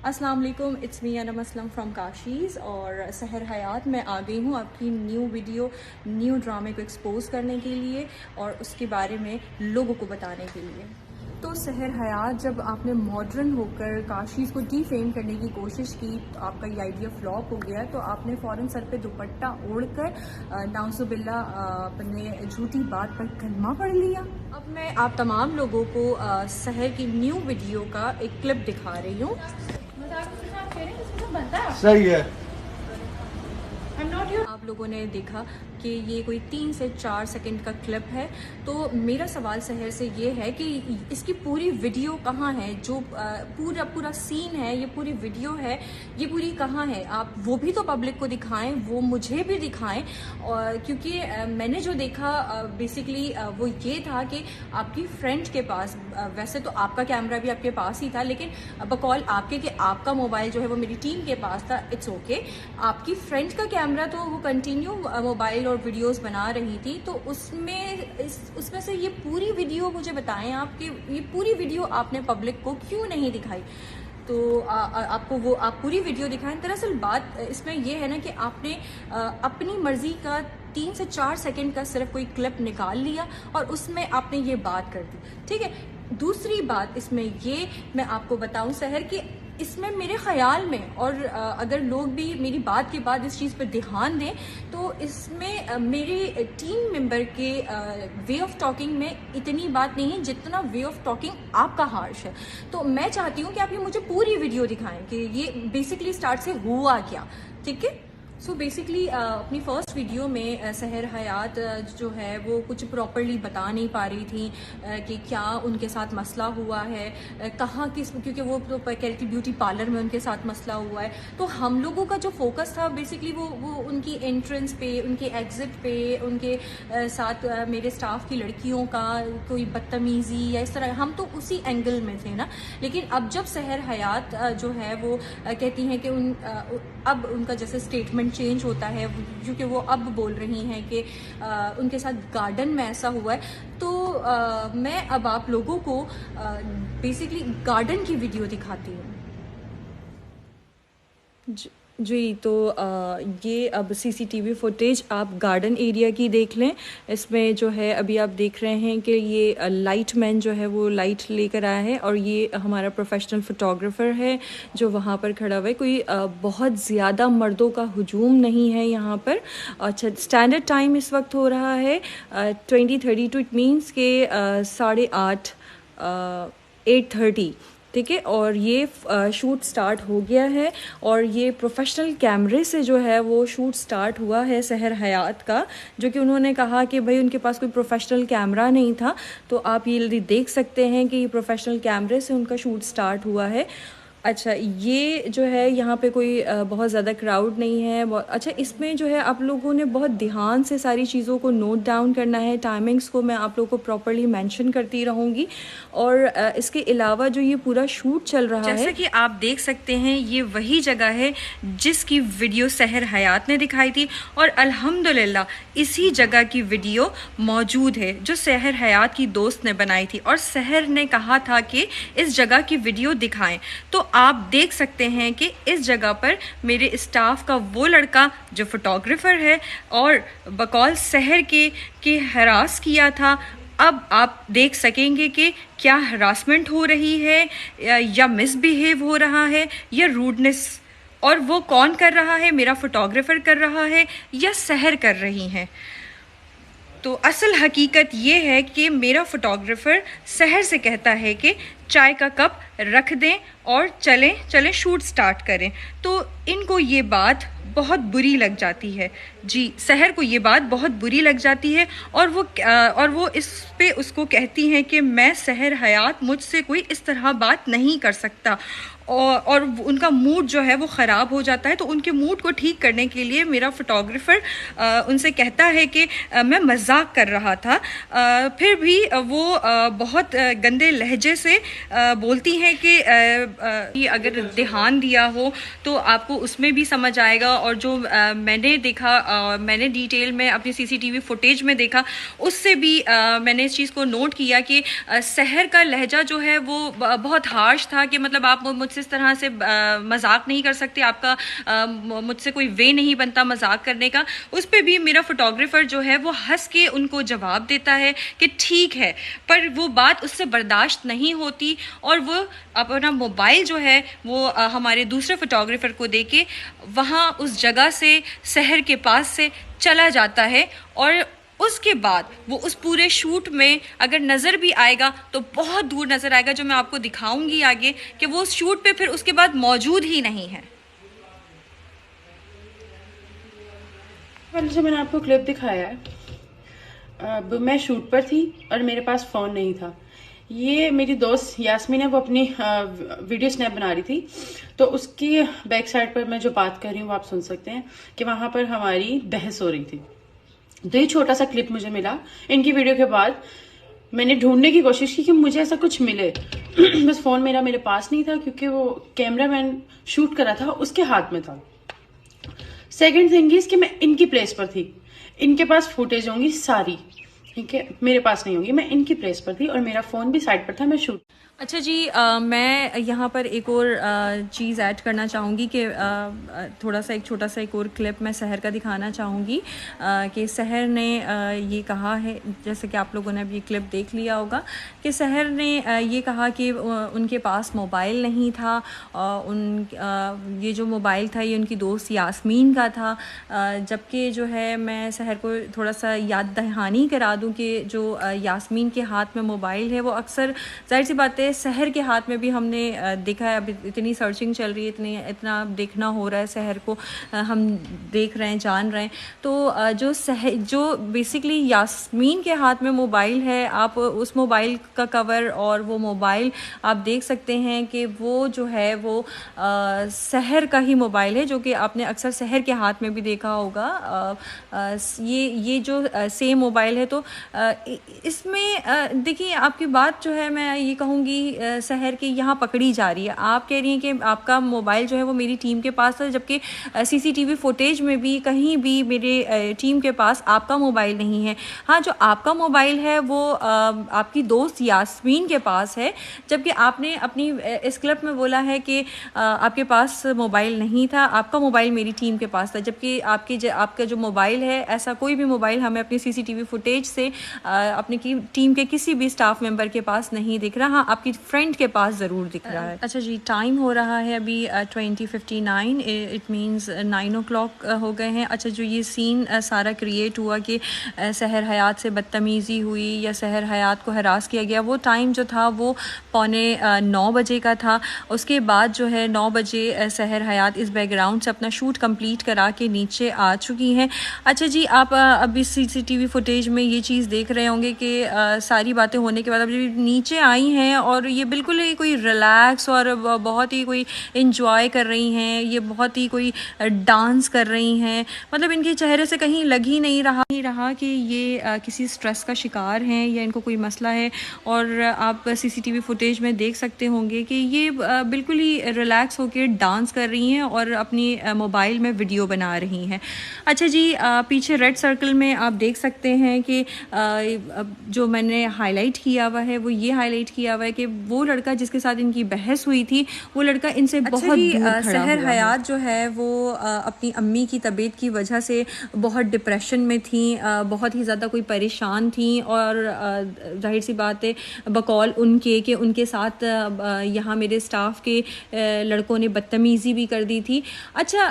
अस्सलाम वालेकुम, it's me Anam Aslam from Kashi's. और सहर हयात में आ गई हूँ आपकी न्यू वीडियो, न्यू ड्रामे को एक्सपोज करने के लिए और उसके बारे में लोगों को बताने के लिए। तो सहर हयात, जब आपने मॉडर्न होकर काशीज़ को डीफेम करने की कोशिश की तो आपका ये आइडिया फ्लॉप हो गया। तो आपने फ़ौरन सर पे दुपट्टा ओढ़कर नाउज़ुबिल्ला अपने झूठी बात पर कलमा पढ़ लिया। अब मैं आप तमाम लोगों को सहर की न्यू वीडियो का एक क्लिप दिखा रही हूँ। सही है। आप लोगों ने देखा कि ये कोई 3 से 4 सेकंड का क्लिप है। तो मेरा सवाल सहर से ये है कि इसकी पूरी वीडियो कहाँ है? जो पूरा सीन है, ये पूरी वीडियो है, ये पूरी कहाँ है? आप वो भी तो पब्लिक को दिखाएं, वो मुझे भी दिखाएं। और क्योंकि मैंने जो देखा बेसिकली वो ये था कि आपकी फ्रेंड के पास, वैसे तो आपका कैमरा भी आपके पास ही था, लेकिन बकौल आपके कि आपका मोबाइल जो है वो मेरी टीम के पास था। It's okay. आपकी फ्रेंड का कैमरा तो वो कंटिन्यू मोबाइल और वीडियोस बना रही थी। तो उसमें से ये पूरी वीडियो मुझे बताएं आप कि ये पूरी वीडियो आपने पब्लिक को क्यों नहीं दिखाई? तो आप पूरी वीडियो दिखाएं। दरअसल बात इसमें ये है ना कि आपने अपनी मर्जी का 3 से 4 सेकंड का सिर्फ कोई क्लिप निकाल लिया और उसमें आपने ये बात कर दी। ठीक है। दूसरी बात इसमें ये मैं आपको बताऊं सहर कि इसमें मेरे ख्याल में, और अगर लोग भी मेरी बात के बाद इस चीज़ पर ध्यान दें, तो इसमें मेरे टीम मेंबर के वे ऑफ टॉकिंग में इतनी बात नहीं है जितना वे ऑफ टॉकिंग आपका हार्श है। तो मैं चाहती हूँ कि आप ये मुझे पूरी वीडियो दिखाएं कि ये बेसिकली स्टार्ट से हुआ क्या। ठीक है। सो बेसिकली अपनी फर्स्ट वीडियो में सहर हयात जो है वो कुछ प्रॉपरली बता नहीं पा रही थी कि क्या उनके साथ मसला हुआ है, कहाँ किस, क्योंकि वो तो कह रही थी ब्यूटी पार्लर में उनके साथ मसला हुआ है। तो हम लोगों का जो फोकस था बेसिकली वो उनकी एंट्रेंस पे, उनके एग्जिट पे, उनके साथ मेरे स्टाफ की लड़कियों का कोई बदतमीज़ी या इस तरह, हम तो उसी एंगल में थे ना। लेकिन अब जब सहर हयात जो है वो कहती हैं कि अब उनका जैसे स्टेटमेंट चेंज होता है, क्योंकि वो अब बोल रही हैं कि उनके साथ गार्डन में ऐसा हुआ है। तो मैं अब आप लोगों को बेसिकली गार्डन की वीडियो दिखाती हूँ। जी, तो ये अब सीसीटीवी फुटेज आप गार्डन एरिया की देख लें। इसमें जो है अभी आप देख रहे हैं कि ये लाइट मैन जो है वो लाइट लेकर आया है और ये हमारा प्रोफेशनल फ़ोटोग्राफ़र है जो वहाँ पर खड़ा हुआ है। कोई बहुत ज़्यादा मर्दों का हुजूम नहीं है यहाँ पर। अच्छा, स्टैंडर्ड टाइम इस वक्त हो रहा है 20:32। इट मीन्स के 8:30 8:30। ठीक है। और ये शूट स्टार्ट हो गया है और ये प्रोफेशनल कैमरे से जो है वो शूट स्टार्ट हुआ है सहर हयात का, जो कि उन्होंने कहा कि भाई उनके पास कोई प्रोफेशनल कैमरा नहीं था। तो आप ये देख सकते हैं कि ये प्रोफेशनल कैमरे से उनका शूट स्टार्ट हुआ है। अच्छा, ये जो है यहाँ पे कोई बहुत ज़्यादा क्राउड नहीं है। अच्छा, इसमें जो है आप लोगों ने बहुत ध्यान से सारी चीज़ों को नोट डाउन करना है। टाइमिंग्स को मैं आप लोगों को प्रॉपर्ली मेंशन करती रहूँगी। और इसके अलावा जो ये पूरा शूट चल रहा है, जैसा कि आप देख सकते हैं, ये वही जगह है जिसकी वीडियो सहर हयात ने दिखाई थी और अल्हम्दुलिल्लाह इसी जगह की वीडियो मौजूद है जो सहर हयात की दोस्त ने बनाई थी और सहर ने कहा था कि इस जगह की वीडियो दिखाएं। तो आप देख सकते हैं कि इस जगह पर मेरे स्टाफ का वो लड़का जो फोटोग्राफर है और बकौल सहर के हरास किया था। अब आप देख सकेंगे कि क्या हरासमेंट हो रही है या मिसबिहेव हो रहा है या रूडनेस, और वो कौन कर रहा है, मेरा फोटोग्राफर कर रहा है या सहर कर रही हैं। तो असल हकीकत ये है कि मेरा फोटोग्राफर सहर से कहता है कि चाय का कप रख दें और चलें शूट स्टार्ट करें। तो इनको ये बात बहुत बुरी लग जाती है। जी, सहर को ये बात बहुत बुरी लग जाती है और वो इस पे उसको कहती हैं कि मैं सहर हयात, मुझसे कोई इस तरह बात नहीं कर सकता। और उनका मूड जो है वो ख़राब हो जाता है। तो उनके मूड को ठीक करने के लिए मेरा फ़ोटोग्राफ़र उनसे कहता है कि मैं मजाक कर रहा था। फिर भी वो बहुत गंदे लहजे से बोलती हैं कि अगर ध्यान दिया हो तो आपको उसमें भी समझ आएगा। और जो मैंने देखा, मैंने डिटेल में अपनी सीसीटीवी फुटेज में देखा, उससे भी मैंने इस चीज़ को नोट किया कि सहर का लहजा जो है वो बहुत हार्श था कि मतलब आप मुझसे मुझसे इस तरह से मजाक नहीं कर सकते, आपका मुझसे कोई वे नहीं बनता मजाक करने का। उस पर भी मेरा फोटोग्राफर जो है वो हंस के उनको जवाब देता है कि ठीक है, पर वो बात उससे बर्दाश्त नहीं होती और वो अपना मोबाइल जो है वो हमारे दूसरे फोटोग्राफर को देके वहाँ उस जगह से, शहर के पास से चला जाता है। और उसके बाद वो उस पूरे शूट में अगर नज़र भी आएगा तो बहुत दूर नज़र आएगा, जो मैं आपको दिखाऊंगी आगे कि वो उस शूट पे फिर उसके बाद मौजूद ही नहीं है। पहले जो मैंने आपको क्लिप दिखाया है, अब मैं शूट पर थी और मेरे पास फ़ोन नहीं था। ये मेरी दोस्त यास्मीन है, वो अपनी वीडियो स्नैप बना रही थी, तो उसकी बैक साइड पर मैं जो बात कर रही हूँ वो आप सुन सकते हैं कि वहां पर हमारी बहस हो रही थी। तो ये छोटा सा क्लिप मुझे मिला इनकी वीडियो के बाद। मैंने ढूंढने की कोशिश की कि मुझे ऐसा कुछ मिले बस फोन मेरे पास नहीं था, क्योंकि वो कैमरामैन शूट कर रहा था, उसके हाथ में था। सेकंड थिंग इज कि मैं इनकी प्लेस पर थी, इनके पास फुटेज होंगी सारी, ठीक है, मेरे पास नहीं होंगी। मैं इनकी प्लेस पर थी और मेरा फोन भी साइड पर था, मैं शूट। अच्छा जी, मैं यहाँ पर एक और चीज़ ऐड करना चाहूँगी कि थोड़ा सा एक छोटा सा एक और क्लिप मैं शहर का दिखाना चाहूँगी कि शहर ने ये कहा है, जैसे कि आप लोगों ने अभी क्लिप देख लिया होगा, कि शहर ने ये कहा कि उनके पास मोबाइल नहीं था। ये जो मोबाइल था ये उनकी दोस्त यास्मीन का था, जबकि जो है मैं शहर को थोड़ा सा याद दहानी करा दूँ कि जो यास्मीन के हाथ में मोबाइल है वो अक्सर, जाहिर सी बात है, शहर के हाथ में भी हमने देखा है। अभी इतनी सर्चिंग चल रही है, इतना देखना हो रहा है, शहर को हम देख रहे हैं, जान रहे हैं। तो जो बेसिकली यास्मीन के हाथ में मोबाइल है, आप उस मोबाइल का कवर और वो मोबाइल आप देख सकते हैं कि वो जो है वो शहर का ही मोबाइल है, जो कि आपने अक्सर शहर के हाथ में भी देखा होगा। ये जो सेम मोबाइल है, तो इसमें देखिए, आपकी बात जो है मैं ये कहूँगी शहर की यहाँ पकड़ी जा रही है। आप कह रही हैं कि आपका मोबाइल जो है वो मेरी टीम के पास है, जबकि सीसीटीवी फुटेज में भी कहीं भी मेरे टीम के पास आपका मोबाइल नहीं है। हाँ, जो आपका मोबाइल है वो आपकी दोस्त यास्मीन के पास है, जबकि आपने अपनी इस क्लिप में बोला है कि आपके पास मोबाइल नहीं था, आपका मोबाइल मेरी टीम के पास था। जबकि आपका जो मोबाइल है, ऐसा कोई भी मोबाइल हमें अपनी सीसीटीवी फुटेज से अपनी टीम के किसी भी स्टाफ मेंबर के पास नहीं दिख रहा। हाँ, आपकी फ्रेंड के पास ज़रूर दिख रहा है। अच्छा जी, टाइम हो रहा है अभी 20:59, इट मीन्स 9 o'clock हो गए हैं। अच्छा, जो ये सीन सारा क्रिएट हुआ कि शहर हयात से बदतमीज़ी हुई या शहर हयात को हरास किया गया, वो टाइम जो था वो 9:15 बजे का था। उसके बाद जो है 9 बजे शहर हयात इस बैकग्राउंड से अपना शूट कंप्लीट करा के नीचे आ चुकी हैं। अच्छा जी, आप अभी सीसीटीवी फुटेज में ये चीज़ देख रहे होंगे कि सारी बातें होने के बाद अब नीचे आई हैं और ये बिल्कुल ही कोई रिलैक्स और बहुत ही कोई इंजॉय कर रही हैं, ये बहुत ही कोई डांस कर रही हैं। मतलब इनके चेहरे से कहीं लग ही नहीं रहा कि ये किसी स्ट्रेस का शिकार हैं या इनको कोई मसला है। और आप सीसीटीवी फुटेज में देख सकते होंगे कि ये बिल्कुल ही रिलैक्स होकर डांस कर रही हैं और अपनी मोबाइल में वीडियो बना रही हैं। अच्छा जी, पीछे रेड सर्कल में आप देख सकते हैं कि जो मैंने हाईलाइट किया हुआ है वो ये हाईलाइट किया हुआ है कि वो लड़का जिसके साथ इनकी बहस हुई थी, वो लड़का इनसे बहुत दूर खड़ा शहर हयात जो है वो अपनी अम्मी की तबीयत की वजह से बहुत डिप्रेशन में थी, बहुत ही ज़्यादा कोई परेशान थी। और जाहिर सी बात है, बकौल उनके कि उनके साथ यहाँ मेरे स्टाफ के लड़कों ने बदतमीज़ी भी कर दी थी। अच्छा,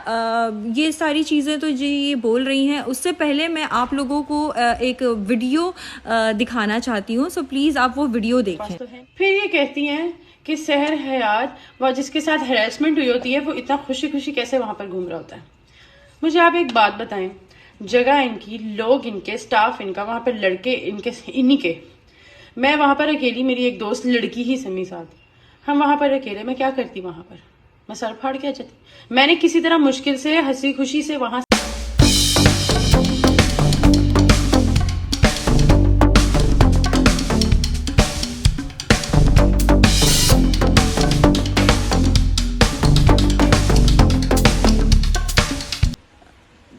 ये सारी चीज़ें तो जी ये बोल रही हैं। उससे पहले मैं आप लोगों को एक वीडियो दिखाना चाहती हूँ, सो प्लीज़ आप वो वीडियो देखें। फिर ये कहती हैं कि शहर हयात वह जिसके साथ हैरेसमेंट हुई होती है वो इतना खुशी खुशी कैसे वहां पर घूम रहा होता है। मुझे आप एक बात बताएं, जगह इनकी, लोग इनके, स्टाफ इनका, वहां पर लड़के इनके, इन्हीं के, मैं वहां पर अकेली, मेरी एक दोस्त लड़की ही समी साथ, हम वहां पर अकेले, मैं क्या करती वहां पर? मैं सर फाड़ के आ जाती। मैंने किसी तरह मुश्किल से हंसी खुशी से वहां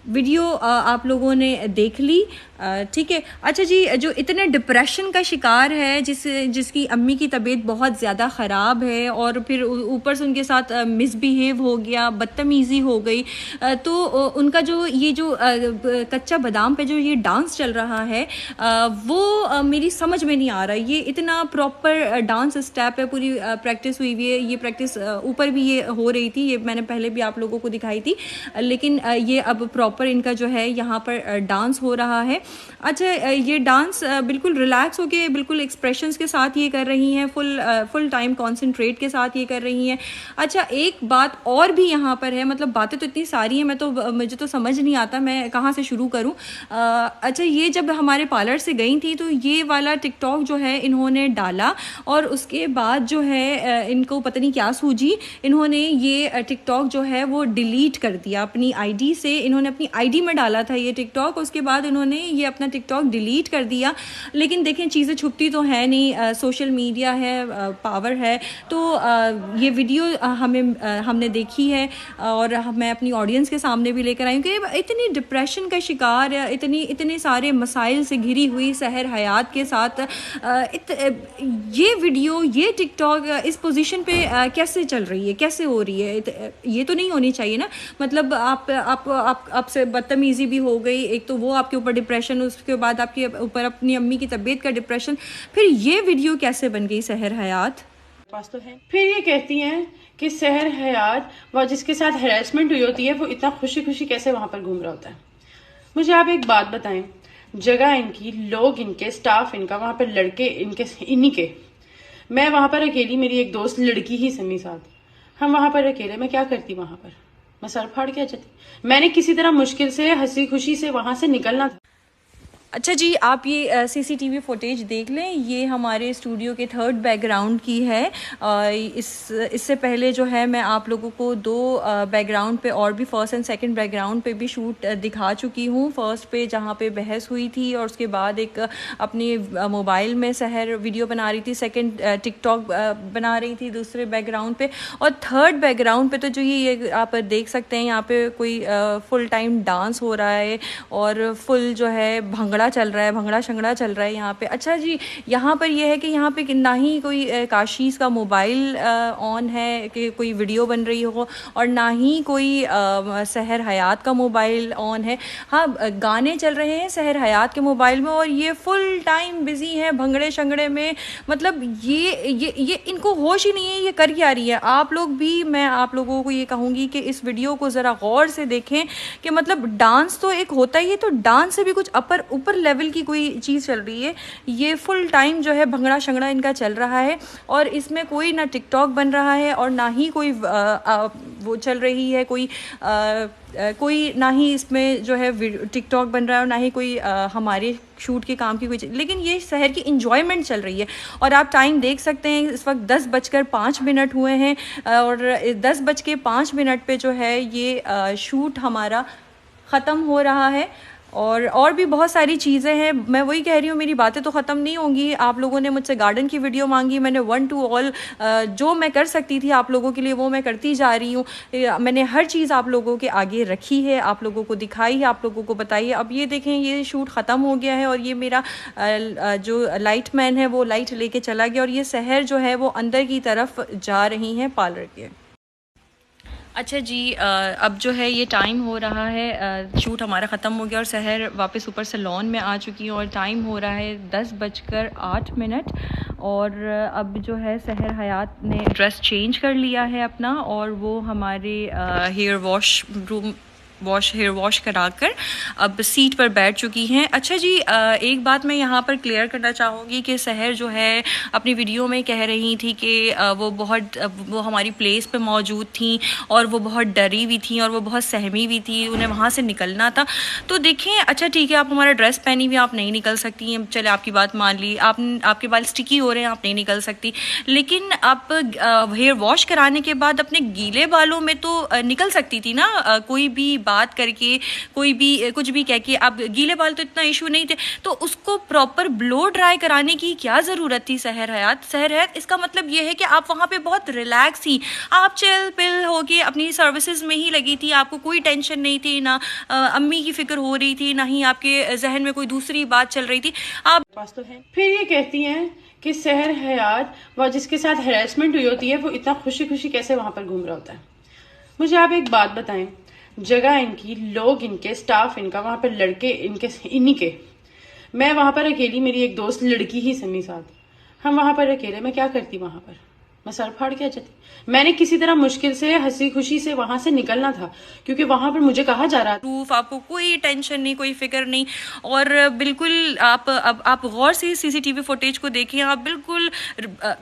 वीडियो आप लोगों ने देख ली, ठीक है। अच्छा जी, जो इतने डिप्रेशन का शिकार है, जिसकी अम्मी की तबीयत बहुत ज़्यादा ख़राब है और फिर ऊपर से उनके साथ मिसबिहेव हो गया, बदतमीज़ी हो गई, तो उनका जो ये जो कच्चा बादाम पे जो ये डांस चल रहा है, वो मेरी समझ में नहीं आ रहा। ये इतना प्रॉपर डांस स्टेप है, पूरी प्रैक्टिस हुई हुई है। ये प्रैक्टिस ऊपर भी ये हो रही थी, ये मैंने पहले भी आप लोगों को दिखाई थी, लेकिन ये अब प्रॉपर इनका जो है यहाँ पर डांस हो रहा है। अच्छा, ये डांस बिल्कुल रिलैक्स होके, बिल्कुल एक्सप्रेशंस के साथ ये कर रही हैं, फुल टाइम कॉन्सेंट्रेट के साथ ये कर रही हैं। अच्छा, एक बात और भी यहाँ पर है, मतलब बातें तो इतनी सारी हैं, मुझे तो समझ नहीं आता मैं कहाँ से शुरू करूँ। अच्छा, ये जब हमारे पार्लर से गई थी तो ये वाला टिकटॉक जो है इन्होंने डाला, और उसके बाद जो है इनको पता नहीं क्या सूझी, इन्होंने ये टिकटॉक जो है वो डिलीट कर दिया अपनी आईडी से। इन्होंने अपनी आईडी में डाला था ये टिकटॉक, उसके बाद इन्होंने ये अपना टिकटॉक डिलीट कर दिया। लेकिन देखें, चीज़ें छुपती तो है नहीं, सोशल मीडिया है, पावर है, तो ये वीडियो हमने देखी है और मैं अपनी ऑडियंस के सामने भी लेकर आई हूँ कि इतनी डिप्रेशन का शिकार, इतने सारे मसाइल से घिरी हुई सहर हयात के साथ ये वीडियो, ये टिकटॉक इस पोजीशन पे कैसे चल रही है, कैसे हो रही है? ये तो नहीं होनी चाहिए ना। मतलब आपसे बदतमीजी भी हो गई, एक तो वो आपके ऊपर डिप्रेशन, उसके बाद आपके ऊपर अपनी अम्मी की तबीयत का डिप्रेशन, फिर ये वीडियो कैसे बन गई सहर हयात? पास तो है। फिर ये कहती हैं कि सहर हयात वह जिसके साथ हैरेसमेंट हुई होती है वो इतना खुशी खुशी कैसे वहां पर घूम रहा होता है। मुझे आप एक बात बताएं, जगह इनकी, लोग इनके, स्टाफ इनका, वहां पर लड़के इनके, इन्हीं के। मैं वहां पर अकेली, मेरी एक दोस्त लड़की ही सन्नी साथ, हम वहां पर अकेले, मैं क्या करती वहां पर? मैं सर फाड़ के आ जाती। मैंने किसी तरह मुश्किल से हंसी खुशी से वहां से निकलना था। अच्छा जी, आप ये सीसीटीवी फुटेज देख लें, ये हमारे स्टूडियो के थर्ड बैकग्राउंड की है। इससे पहले जो है मैं आप लोगों को दो बैकग्राउंड पे और भी, फर्स्ट एंड सेकंड बैकग्राउंड पे भी शूट दिखा चुकी हूँ। फर्स्ट पे जहाँ पे बहस हुई थी और उसके बाद एक अपनी मोबाइल में सहर वीडियो बना रही थी, सेकंड टिकटॉक बना रही थी दूसरे बैकग्राउंड पे, और थर्ड बैकग्राउंड पे तो जो ये आप देख सकते हैं, यहाँ पे कोई फुल टाइम डांस हो रहा है और फुल जो है भंगड़ा चल रहा है, भंगड़ा शंगड़ा चल रहा है यहाँ पे। अच्छा जी, यहाँ पर यह है कि यहाँ पे ना ही कोई काशीज़ का मोबाइल ऑन है कि कोई वीडियो बन रही हो, और ना ही कोई सहर हयात का मोबाइल ऑन है। हाँ, गाने चल रहे हैं सहर हयात के मोबाइल में और ये फुल टाइम बिजी है भंगड़े शंगड़े में। मतलब ये इनको होश ही नहीं है, ये कर क्या रही है। आप लोग भी, मैं आप लोगों को ये कहूँगी कि इस वीडियो को ज़रा गौर से देखें कि मतलब डांस तो एक होता ही है, तो डांस से भी कुछ ऊपर लेवल की कोई चीज़ चल रही है। ये फुल टाइम जो है भंगड़ा शंगड़ा इनका चल रहा है, और इसमें कोई ना टिकटॉक बन रहा है और ना ही कोई वो चल रही है, कोई ना ही इसमें जो है टिकटॉक बन रहा है और ना ही कोई हमारे शूट के काम की कोई चीज़, लेकिन ये शहर की इंजॉयमेंट चल रही है। और आप टाइम देख सकते हैं, इस वक्त 10:05 हुए हैं और 10:05 पे जो है ये शूट हमारा ख़त्म हो रहा है। और भी बहुत सारी चीज़ें हैं, मैं वही कह रही हूँ, मेरी बातें तो ख़त्म नहीं होंगी। आप लोगों ने मुझसे गार्डन की वीडियो मांगी, मैंने 1 to all जो मैं कर सकती थी आप लोगों के लिए वो मैं करती जा रही हूँ। मैंने हर चीज़ आप लोगों के आगे रखी है, आप लोगों को दिखाई है, आप लोगों को बताई है। अब ये देखें, ये शूट ख़त्म हो गया है और ये मेरा जो लाइट मैन है वो लाइट लेके चला गया, और ये सहर जो है वो अंदर की तरफ जा रही हैं पार्लर के। अच्छा जी, अब जो है ये टाइम हो रहा है, शूट हमारा ख़त्म हो गया और सहर वापस ऊपर से लॉन में आ चुकी है और टाइम हो रहा है 10:08। और अब जो है सहर हयात ने ड्रेस चेंज कर लिया है अपना, और वो हमारे हेयर वॉश कराकर अब सीट पर बैठ चुकी हैं। अच्छा जी, एक बात मैं यहाँ पर क्लियर करना चाहूँगी कि सहर जो है अपनी वीडियो में कह रही थी कि वो हमारी प्लेस पे मौजूद थी और वो बहुत डरी हुई थी और वो बहुत सहमी हुई थी, उन्हें वहाँ से निकलना था। तो देखें, अच्छा ठीक है, आप हमारा ड्रेस पहनी हुई आप नहीं निकल सकती हैं, चले आपकी बात मान ली, आपके बाल स्टिकी हो रहे हैं, आप नहीं निकल सकती, लेकिन आप हेयर वॉश कराने के बाद अपने गीले बालों में तो निकल सकती थी ना। कोई भी बात करके, कोई भी कुछ भी कह के, अब गीले बाल तो इतना इशू नहीं थे, तो उसको प्रॉपर ब्लो ड्राई कराने की क्या ज़रूरत थी सहर हयात? सहर हयात इसका मतलब ये है कि आप वहाँ पे बहुत रिलैक्स थी, आप चिल पिल हो के अपनी सर्विसेज में ही लगी थी, आपको कोई टेंशन नहीं थी, ना अम्मी की फिक्र हो रही थी, ना ही आपके जहन में कोई दूसरी बात चल रही थी। आप पास तो है। फिर ये कहती हैं कि सहर हयात वह जिसके साथ हैरेसमेंट हुई होती है वो इतना खुशी खुशी कैसे वहां पर घूम रहा होता है। मुझे आप एक बात बताएं, जगह इनकी, लोग इनके, स्टाफ इनका, वहां पर लड़के इनके, इन्हीं के, मैं वहां पर अकेली, मेरी एक दोस्त लड़की ही समी साथ, हम वहां पर अकेले, मैं क्या करती वहां पर? मैं सर फाड़ के आ जाती। मैंने किसी तरह मुश्किल से हंसी खुशी से वहां से निकलना था, क्योंकि वहां पर मुझे कहा जा रहा था प्रूफ, आपको कोई टेंशन नहीं, कोई फिक्र नहीं। और बिल्कुल आप गौर से सीसीटीवी फुटेज को देखें, आप बिल्कुल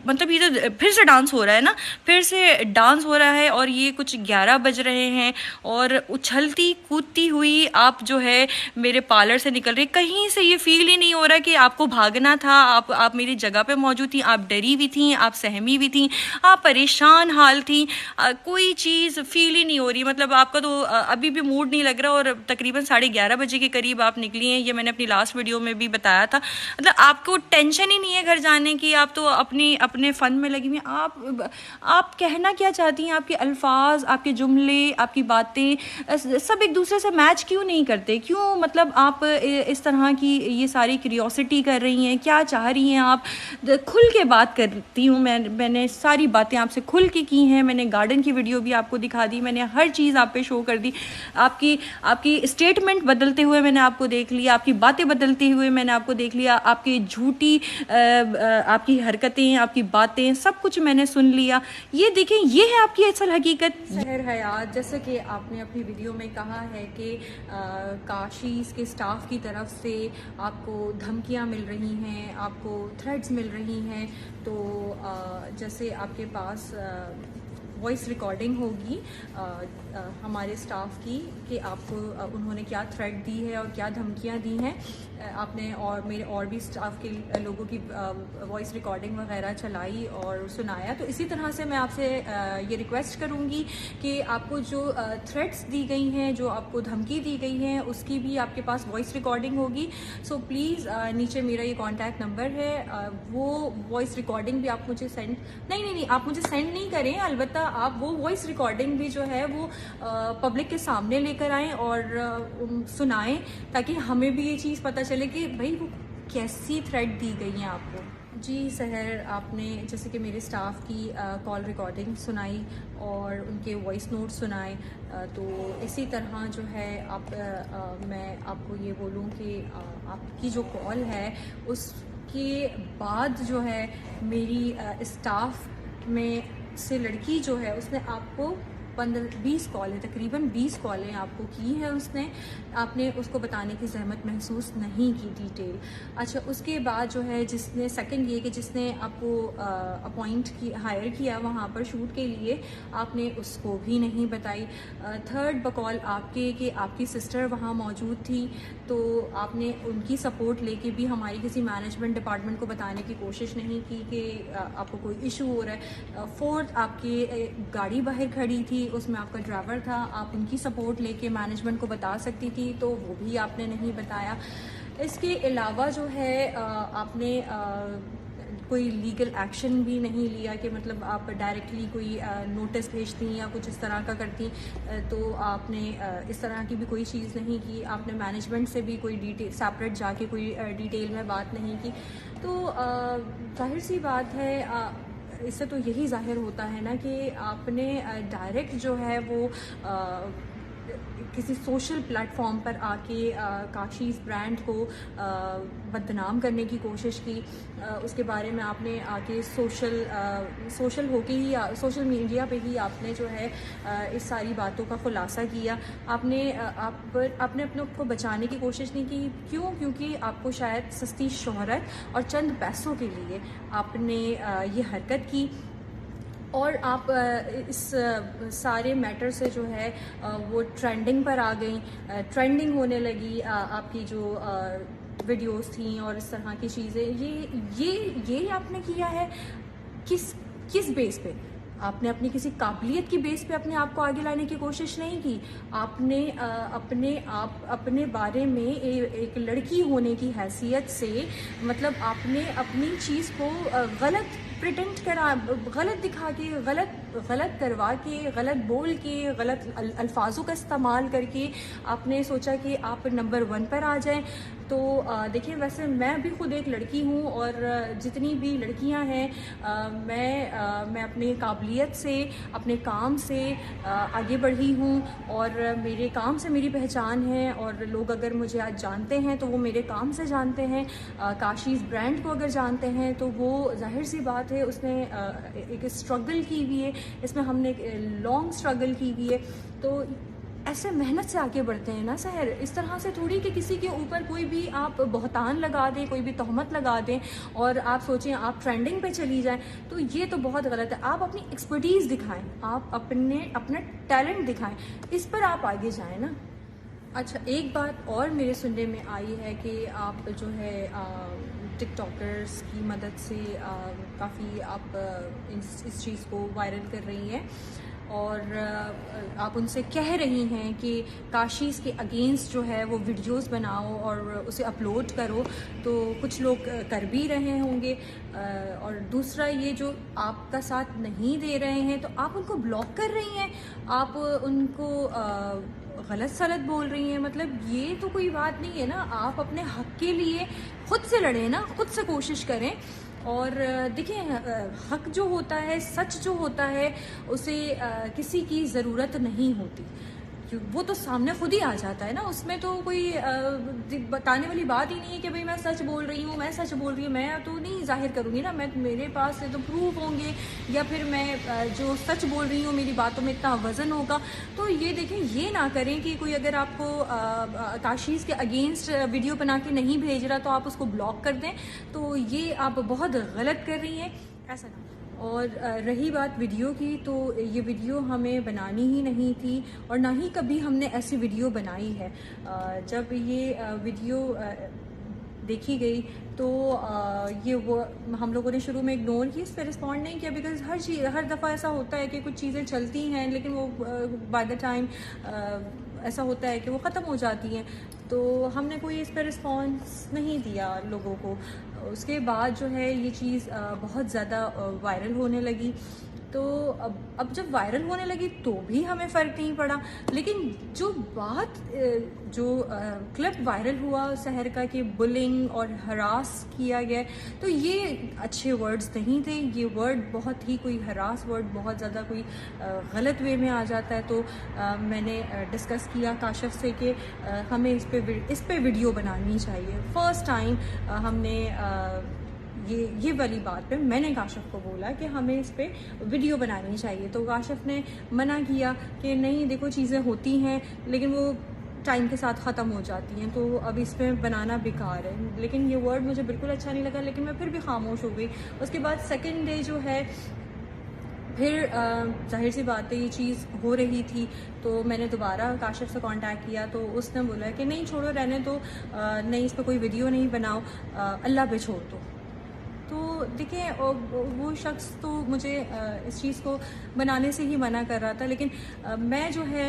मतलब ये तो फिर से डांस हो रहा है ना, फिर से डांस हो रहा है, और ये कुछ 11 बज रहे हैं और उछलती कूदती हुई आप जो है मेरे पार्लर से निकल रही। कहीं से ये फील ही नहीं हो रहा कि आपको भागना था, आप मेरी जगह पे मौजूद थी, आप डरी भी थी, आप सहमी भी थी, आप परेशान हाल थी, कोई चीज़ फील ही नहीं हो रही। मतलब आपका तो अभी भी मूड नहीं लग रहा, और तकरीबन 11:30 बजे के करीब आप निकली हैं, ये मैंने अपनी लास्ट वीडियो में भी बताया था। मतलब आपको टेंशन ही नहीं है घर जाने की, आप तो अपने फ़न में लगी हुई। आप कहना क्या चाहती हैं? आपके अल्फाज, आपके जुमले, आपकी बातें सब एक दूसरे से मैच क्यों नहीं करते? क्यों मतलब आप इस तरह की ये सारी क्यूरियोसिटी कर रही हैं? क्या चाह रही हैं आप? खुल के बात करती हूँ, मैंने सारी बातें आपसे खुल के की हैं, मैंने गार्डन की वीडियो भी आपको दिखा दी, मैंने हर चीज़ आप पे शो कर दी, आपकी स्टेटमेंट बदलते हुए मैंने आपको देख लिया, आपकी बातें बदलते हुए मैंने आपको देख लिया, आपकी झूठी आपकी हरकतें, आपकी बातें, सब कुछ मैंने सुन लिया। ये देखें, ये है आपकी असल हकीकत। सहर हयात, जैसे कि आपने अपनी वीडियो में कहा है कि काशीज़ के स्टाफ की तरफ से आपको धमकियां मिल रही हैं, आपको थ्रेड्स मिल रही हैं, तो जैसे आपके पास वॉइस रिकॉर्डिंग होगी हमारे स्टाफ की कि आपको उन्होंने क्या थ्रेट दी है और क्या धमकियां दी हैं। आपने और मेरे और भी स्टाफ के लोगों की वॉइस रिकॉर्डिंग वगैरह चलाई और सुनाया। तो इसी तरह से मैं आपसे ये रिक्वेस्ट करूंगी कि आपको जो थ्रेट्स दी गई हैं, जो आपको धमकी दी गई हैं, उसकी भी आपके पास वॉइस रिकॉर्डिंग होगी। सो प्लीज़ नीचे मेरा ये कॉन्टैक्ट नंबर है, वो वॉइस रिकॉर्डिंग भी आप मुझे सेंड नहीं आप मुझे सेंड नहीं करें, अलबत्ता आप वो वॉइस रिकॉर्डिंग भी जो है वो पब्लिक के सामने लेकर आएँ और सुनाएं, ताकि हमें भी ये चीज़ पता चले कि भाई वो कैसी थ्रेट दी गई है आपको। जी सहर, आपने जैसे कि मेरे स्टाफ की कॉल रिकॉर्डिंग सुनाई और उनके वॉइस नोट सुनाए, तो इसी तरह जो है मैं आपको ये बोलूँ कि आपकी जो कॉल है उसके बाद जो है मेरी स्टाफ में से लड़की जो है उसने आपको 15-20 कॉलें, तकरीबन 20 कॉलें आपको की है उसने, आपने उसको बताने की जहमत महसूस नहीं की डिटेल। अच्छा, उसके बाद जो है जिसने सेकंड ये कि जिसने आपको हायर किया वहाँ पर शूट के लिए, आपने उसको भी नहीं बताई। थर्ड बकौल आपके कि आपकी सिस्टर वहाँ मौजूद थी, तो आपने उनकी सपोर्ट लेके भी हमारी किसी मैनेजमेंट डिपार्टमेंट को बताने की कोशिश नहीं की कि आपको कोई इशू हो रहा है। फोर्थ, आपकी गाड़ी बाहर खड़ी थी, उसमें आपका ड्राइवर था, आप उनकी सपोर्ट लेके मैनेजमेंट को बता सकती थी, तो वो भी आपने नहीं बताया। इसके अलावा जो है आपने कोई लीगल एक्शन भी नहीं लिया कि मतलब आप डायरेक्टली कोई नोटिस भेजती या कुछ इस तरह का करती, तो आपने इस तरह की भी कोई चीज़ नहीं की। आपने मैनेजमेंट से भी कोई डिटेल सेपरेट जाके कोई डिटेल में बात नहीं की। तो जाहिर सी बात है, इससे तो यही जाहिर होता है ना कि आपने डायरेक्ट जो है वो किसी सोशल प्लेटफॉर्म पर आके काशीज़ ब्रांड को बदनाम करने की कोशिश की। उसके बारे में आपने आके सोशल मीडिया पे ही आपने जो है इस सारी बातों का खुलासा किया। आपने अपने आप को बचाने की कोशिश नहीं की। क्यों? क्योंकि आपको शायद सस्ती शोहरत और चंद पैसों के लिए आपने ये हरकत की, और आप इस सारे मैटर से जो है वो ट्रेंडिंग पर आ गई, ट्रेंडिंग होने लगी आपकी जो वीडियोस थी और इस तरह की चीज़ें। ये आपने किया है किस बेस पे? आपने अपनी किसी काबिलियत की बेस पे अपने आप को आगे लाने की कोशिश नहीं की। आपने अपने बारे में एक लड़की होने की हैसियत से मतलब आपने अपनी चीज़ को गलत प्रिटेंड करा, गलत दिखा के, गलत करवा के, गलत बोल के, गलत अल्फाजों का इस्तेमाल करके आपने सोचा कि आप नंबर 1 पर आ जाएं। तो देखिए, वैसे मैं भी खुद एक लड़की हूँ और जितनी भी लड़कियाँ हैं मैं अपने काबिलियत से, अपने काम से आगे बढ़ी हूँ और मेरे काम से मेरी पहचान है। और लोग अगर मुझे आज जानते हैं तो वो मेरे काम से जानते हैं। काशीज़ ब्रांड को अगर जानते हैं तो वो जाहिर सी बात है उसने एक स्ट्रगल की हुई है, इसमें हमने एक लॉन्ग स्ट्रगल की हुई है। तो ऐसे मेहनत से आगे बढ़ते हैं ना सहर, इस तरह से थोड़ी कि किसी के ऊपर कोई भी आप बहतान लगा दें, कोई भी तहमत लगा दें और आप सोचें आप ट्रेंडिंग पे चली जाएं, तो ये तो बहुत गलत है। आप अपनी एक्सपर्टीज़ दिखाएं, आप अपना टैलेंट दिखाएं, इस पर आप आगे जाएं ना। अच्छा, एक बात और मेरे सुनने में आई है कि आप जो है टिकटॉकर्स की मदद से काफ़ी आप इस चीज़ को वायरल कर रही हैं और आप उनसे कह रही हैं कि काशीज़ के अगेंस्ट जो है वो वीडियोस बनाओ और उसे अपलोड करो। तो कुछ लोग कर भी रहे होंगे और दूसरा ये जो आपका साथ नहीं दे रहे हैं तो आप उनको ब्लॉक कर रही हैं, आप उनको गलत सलत बोल रही हैं। मतलब ये तो कोई बात नहीं है ना। आप अपने हक के लिए खुद से लड़ें ना, खुद से कोशिश करें। और देखिए, हक जो होता है, सच जो होता है, उसे किसी की ज़रूरत नहीं होती, वो तो सामने खुद ही आ जाता है ना। उसमें तो कोई बताने वाली बात ही नहीं है कि भाई मैं सच बोल रही हूँ, मैं सच बोल रही हूँ, मैं तो नहीं जाहिर करूँगी ना। मेरे पास से तो प्रूफ होंगे या फिर मैं जो सच बोल रही हूँ मेरी बातों में इतना वज़न होगा। तो ये देखें, ये ना करें कि कोई अगर आपको काशीज़ के अगेंस्ट वीडियो बना के नहीं भेज रहा तो आप उसको ब्लॉक कर दें, तो ये आप बहुत गलत कर रही हैं, ऐसा ना। और रही बात वीडियो की, तो ये वीडियो हमें बनानी ही नहीं थी और ना ही कभी हमने ऐसी वीडियो बनाई है। जब ये वीडियो देखी गई तो ये वो हम लोगों ने शुरू में इग्नोर की, इस पर रिस्पॉन्ड नहीं किया, बिकॉज़ हर दफ़ा ऐसा होता है कि कुछ चीज़ें चलती हैं लेकिन वो बाय द टाइम ऐसा होता है कि वो ख़त्म हो जाती हैं। तो हमने कोई इस पर रिस्पॉन्स नहीं दिया लोगों को। उसके बाद जो है ये चीज़ बहुत ज़्यादा वायरल होने लगी। तो अब जब वायरल होने लगी तो भी हमें फ़र्क नहीं पड़ा। लेकिन जो क्लिप वायरल हुआ शहर का कि बुलिंग और हरास किया गया, तो ये अच्छे वर्ड्स नहीं थे। ये वर्ड बहुत ही कोई हरास वर्ड बहुत ज़्यादा कोई गलत वे में आ जाता है। तो मैंने डिस्कस किया काशिफ से कि हमें इस पे वीडियो बनानी चाहिए। फ़र्स्ट टाइम हमने ये वाली बात पे मैंने काशिफ को बोला कि हमें इस पे वीडियो बनानी चाहिए। तो काशिफ ने मना किया कि नहीं, देखो चीज़ें होती हैं लेकिन वो टाइम के साथ ख़त्म हो जाती हैं, तो अब इस पे बनाना बेकार है। लेकिन ये वर्ड मुझे बिल्कुल अच्छा नहीं लगा, लेकिन मैं फिर भी खामोश हो गई। उसके बाद सेकेंड डे जो है फिर जाहिर सी बात है ये चीज़ हो रही थी, तो मैंने दोबारा काशिफ से कांटेक्ट किया तो उसने बोला कि नहीं छोड़ो, रहने दो, नहीं इस पर कोई वीडियो नहीं बनाओ, अल्लाह पे छोड़ दो। तो देखिए, वो शख्स तो मुझे इस चीज़ को बनाने से ही मना कर रहा था, लेकिन मैं जो है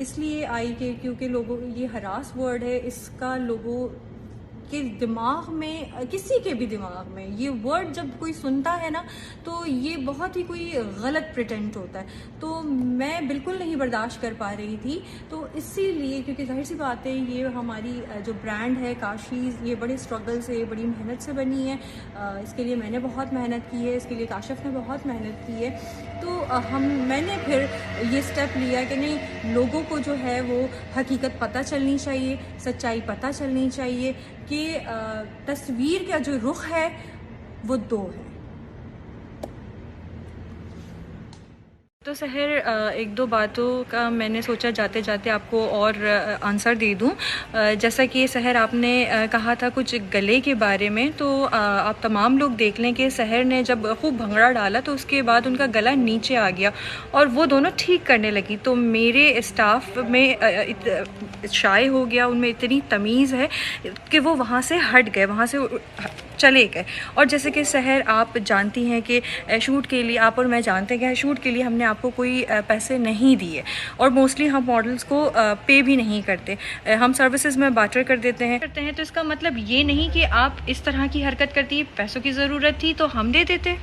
इसलिए आई कि क्योंकि लोगों, ये हरास वर्ड है, इसका लोगों के दिमाग में, किसी के भी दिमाग में ये वर्ड जब कोई सुनता है ना तो ये बहुत ही कोई गलत प्रिटेंट होता है। तो मैं बिल्कुल नहीं बर्दाश्त कर पा रही थी। तो इसीलिए, क्योंकि जाहिर सी बात है ये हमारी जो ब्रांड है काशीज़, ये बड़े स्ट्रगल से, बड़ी मेहनत से बनी है। इसके लिए मैंने बहुत मेहनत की है, इसके लिए काशिफ ने बहुत मेहनत की है। तो मैंने फिर ये स्टेप लिया कि नहीं, लोगों को जो है वो हकीकत पता चलनी चाहिए, सच्चाई पता चलनी चाहिए कि तस्वीर का जो रुख है वो दो है। तो सहर, एक दो बातों का मैंने सोचा जाते जाते आपको और आंसर दे दूं। जैसा कि सहर आपने कहा था कुछ गले के बारे में, तो आप तमाम लोग देख लें कि सहर ने जब खूब भंगड़ा डाला तो उसके बाद उनका गला नीचे आ गया और वो दोनों ठीक करने लगी। तो मेरे स्टाफ में शाये हो गया, उनमें इतनी तमीज़ है कि वो वहाँ से हट गए, वहाँ से चले गए। और जैसे कि सहर आप जानती हैं कि शूट के लिए आप और मैं जानते हैं कि शूट के लिए हमने आपको कोई पैसे नहीं दिए, और मोस्टली हम मॉडल्स को पे भी नहीं करते, हम सर्विसेज में बार्टर कर देते हैं। तो इसका मतलब ये नहीं कि आप इस तरह की हरकत करती, पैसों की ज़रूरत थी तो हम दे देते।